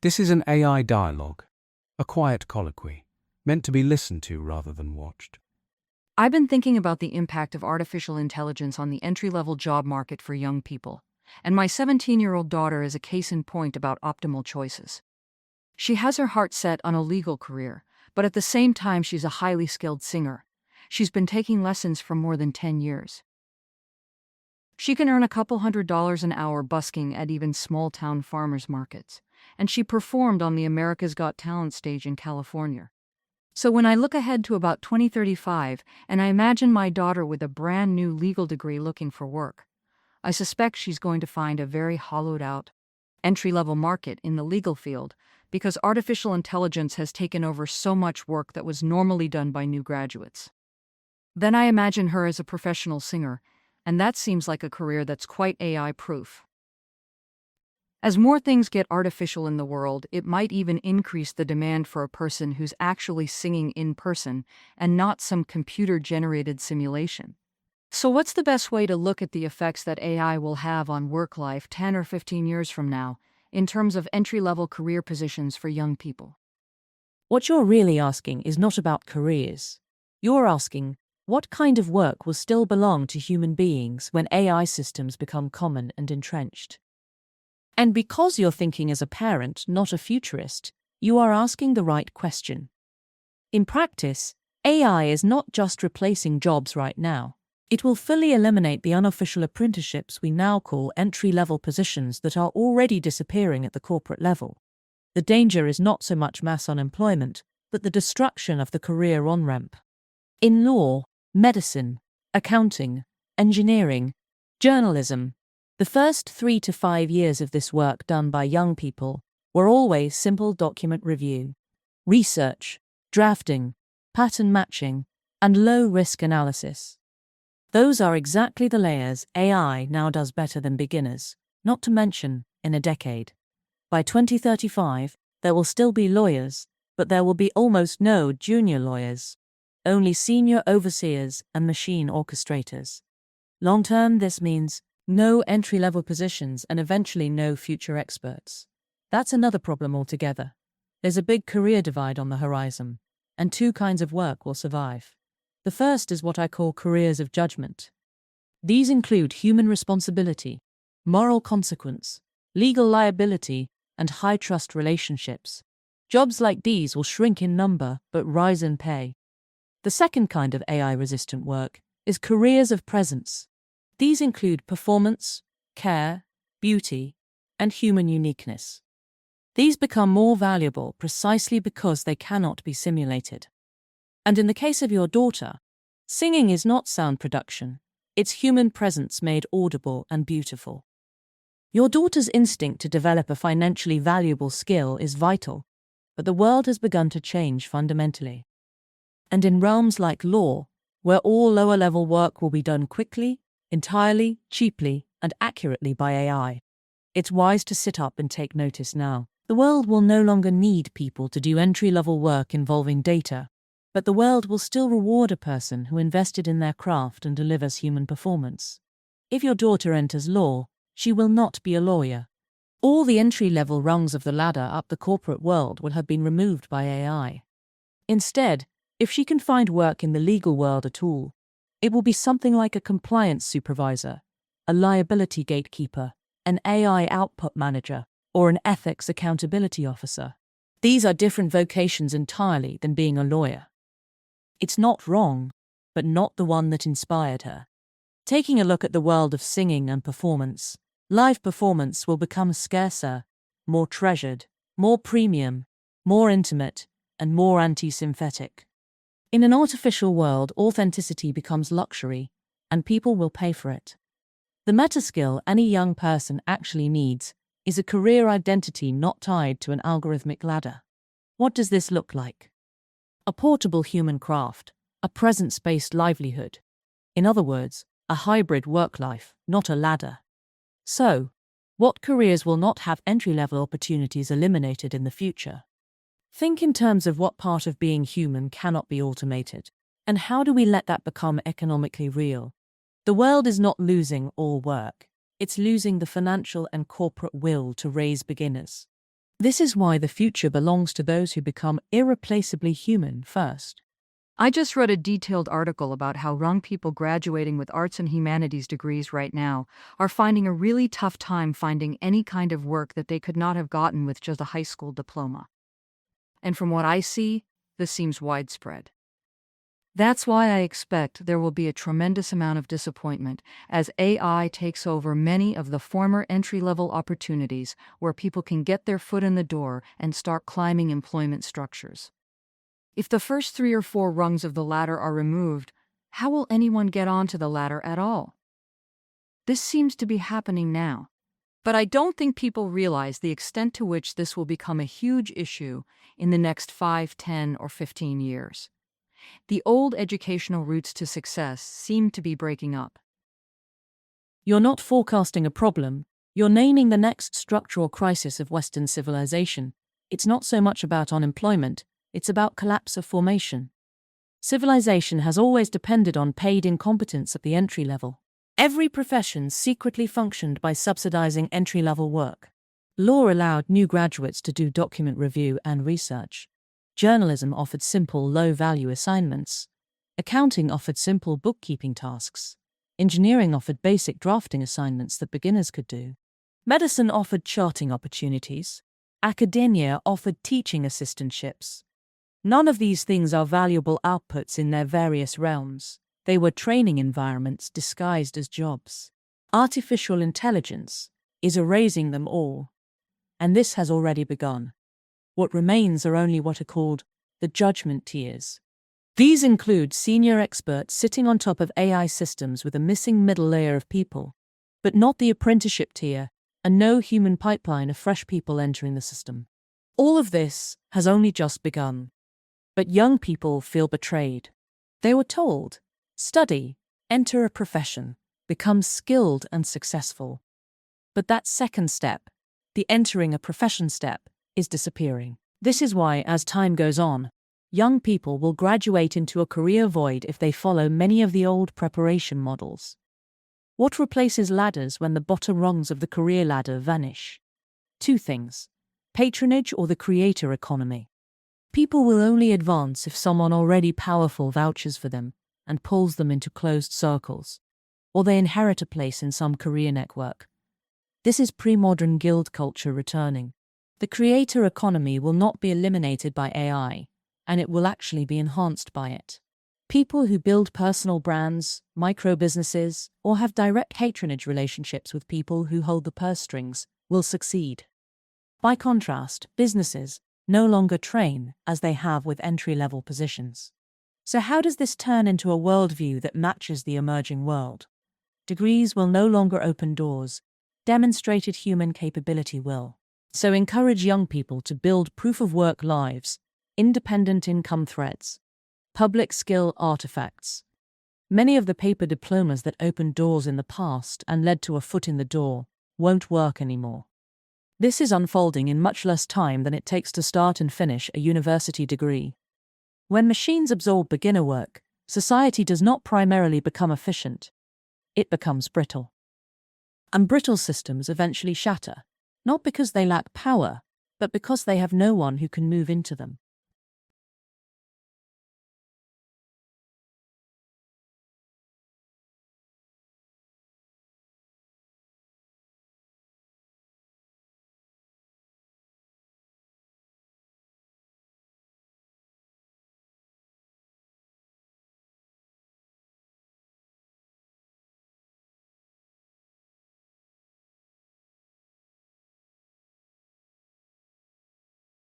This is an AI dialogue, a quiet colloquy, meant to be listened to rather than watched. I've been thinking about the impact of artificial intelligence on the entry-level job market for young people, and my 17-year-old daughter is a case in point about optimal choices. She has her heart set on a legal career, but at the same time she's a highly skilled singer. She's been taking lessons for more than 10 years. She can earn a couple $100 an hour busking at even small-town farmers markets, and she performed on the America's Got Talent stage in California. So when I look ahead to about 2035 and I imagine my daughter with a brand new legal degree looking for work, I suspect she's going to find a very hollowed-out, entry-level market in the legal field because artificial intelligence has taken over so much work that was normally done by new graduates. Then I imagine her as a professional singer, and that seems like a career that's quite AI-proof. As more things get artificial in the world, it might even increase the demand for a person who's actually singing in person and not some computer-generated simulation. So what's the best way to look at the effects that AI will have on work life 10 or 15 years from now, in terms of entry-level career positions for young people? What you're really asking is not about careers. You're asking, what kind of work will still belong to human beings when AI systems become common and entrenched? And because you're thinking as a parent, not a futurist, you are asking the right question. In practice, AI is not just replacing jobs right now. It will fully eliminate the unofficial apprenticeships we now call entry-level positions that are already disappearing at the corporate level. The danger is not so much mass unemployment, but the destruction of the career on-ramp. In law, medicine, accounting, engineering, journalism, the first 3 to 5 years of this work done by young people were always simple document review, research, drafting, pattern matching, and low-risk analysis. Those are exactly the layers AI now does better than beginners, not to mention in a decade. By 2035, there will still be lawyers, but there will be almost no junior lawyers, only senior overseers and machine orchestrators. Long-term, this means no entry-level positions and eventually no future experts. That's another problem altogether. There's a big career divide on the horizon, and two kinds of work will survive. The first is what I call careers of judgment. These include human responsibility, moral consequence, legal liability, and high-trust relationships. Jobs like these will shrink in number but rise in pay. The second kind of AI-resistant work is careers of presence. These include performance, care, beauty, and human uniqueness. These become more valuable precisely because they cannot be simulated. And in the case of your daughter, singing is not sound production, it's human presence made audible and beautiful. Your daughter's instinct to develop a financially valuable skill is vital, but the world has begun to change fundamentally. And in realms like law, where all lower-level work will be done quickly, entirely, cheaply, and accurately by AI, it's wise to sit up and take notice now. The world will no longer need people to do entry-level work involving data, but the world will still reward a person who invested in their craft and delivers human performance. If your daughter enters law, she will not be a lawyer. All the entry-level rungs of the ladder up the corporate world will have been removed by AI. Instead, if she can find work in the legal world at all, it will be something like a compliance supervisor, a liability gatekeeper, an AI output manager, or an ethics accountability officer. These are different vocations entirely than being a lawyer. It's not wrong, but not the one that inspired her. Taking a look at the world of singing and performance, live performance will become scarcer, more treasured, more premium, more intimate, and more anti-synthetic. In an artificial world, authenticity becomes luxury, and people will pay for it. The meta skill any young person actually needs is a career identity not tied to an algorithmic ladder. What does this look like? A portable human craft, a presence-based livelihood. In other words, a hybrid work life, not a ladder. So, what careers will not have entry-level opportunities eliminated in the future? Think in terms of what part of being human cannot be automated, and how do we let that become economically real? The world is not losing all work. It's losing the financial and corporate will to raise beginners. This is why the future belongs to those who become irreplaceably human first. I just read a detailed article about how young people graduating with arts and humanities degrees right now are finding a really tough time finding any kind of work that they could not have gotten with just a high school diploma. And from what I see, this seems widespread. That's why I expect there will be a tremendous amount of disappointment as AI takes over many of the former entry-level opportunities where people can get their foot in the door and start climbing employment structures. If the first 3 or 4 rungs of the ladder are removed, how will anyone get onto the ladder at all? This seems to be happening now. But I don't think people realize the extent to which this will become a huge issue in the next 5, 10, or 15 years. The old educational routes to success seem to be breaking up. You're not forecasting a problem, you're naming the next structural crisis of Western civilization. It's not so much about unemployment, it's about collapse of formation. Civilization has always depended on paid incompetence at the entry level. Every profession secretly functioned by subsidizing entry-level work. Law allowed new graduates to do document review and research. Journalism offered simple, low-value assignments. Accounting offered simple bookkeeping tasks. Engineering offered basic drafting assignments that beginners could do. Medicine offered charting opportunities. Academia offered teaching assistantships. None of these things are valuable outputs in their various realms. They were training environments disguised as jobs. Artificial intelligence is erasing them all. And this has already begun. What remains are only what are called the judgment tiers. These include senior experts sitting on top of AI systems with a missing middle layer of people, but not the apprenticeship tier, and no human pipeline of fresh people entering the system. All of this has only just begun. But young people feel betrayed. They were told, study, enter a profession, become skilled and successful. But that second step, the entering a profession step, is disappearing. This is why, as time goes on, young people will graduate into a career void if they follow many of the old preparation models. What replaces ladders when the bottom rungs of the career ladder vanish? 2 things: patronage or the creator economy. People will only advance if someone already powerful vouches for them and pulls them into closed circles, or they inherit a place in some career network. This is pre-modern guild culture returning. The creator economy will not be eliminated by AI, and it will actually be enhanced by it. People who build personal brands, micro-businesses, or have direct patronage relationships with people who hold the purse strings will succeed. By contrast, businesses no longer train as they have with entry-level positions. So how does this turn into a worldview that matches the emerging world? Degrees will no longer open doors. Demonstrated human capability will. So encourage young people to build proof-of-work lives, independent income threads, public skill artifacts. Many of the paper diplomas that opened doors in the past and led to a foot in the door won't work anymore. This is unfolding in much less time than it takes to start and finish a university degree. When machines absorb beginner work, society does not primarily become efficient. It becomes brittle. And brittle systems eventually shatter, not because they lack power, but because they have no one who can move into them.